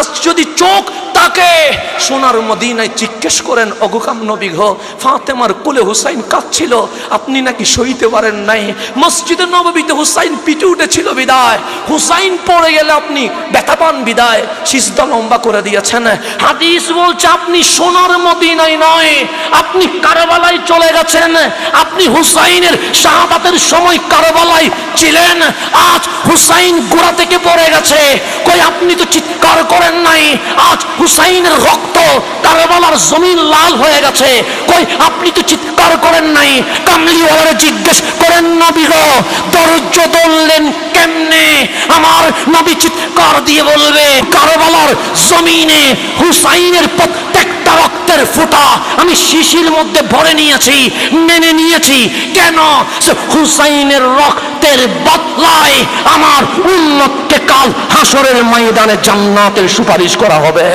আজ যদি চোখ তাকে সোনার মদিনায় জিজ্ঞেস করেন, অগোকাম নবী গো, ফাতেমার কোলে হুসাইন কাঁদছিল, আপনি নাকি সইতে পারেন নাই। মসজিদে নববীতে হুসাইন পিটে উঠেছিল বিদায়, হুসাইন পড়ে গেলে আপনি ব্যথা পান বিদায় সিজদা লম্বা করে দিয়েছেন। হাদিস বলছে আপনি সোনার মদিনায় নয়, আপনি কারবালায় চলে গেছেন। আপনি হুসাইনের শাহাদাতের সময় কারবালায় ছিলেন, আজ হুসাইন গোড়া থেকে পড়ে গেছে, কই আপনি তো চিৎকার করেন নাই। আজ হুসাইনের রক্ত কারবালার জমিন লাল হয়ে গেছে, কই আপনি তো চিৎকার করেন নাই। কামলিওয়ালারে জিজ্ঞেস করেন, নবী গো ধৈর্য ধরলেন কেমনে? আমার নবী চিৎকার দিয়ে বলবে, কারবালার জমিনে হুসাইনের প্রত্যেকটা রক্তের ফোঁটা আমি শিশির মধ্যে ভরে নিয়েছি, মেনে নিয়েছি। কেন? হুসাইনের রক্তের বদলায় আমার উম্মতকে কাল হাসরের ময়দানে জান্নাতের সুপারিশ করা হবে।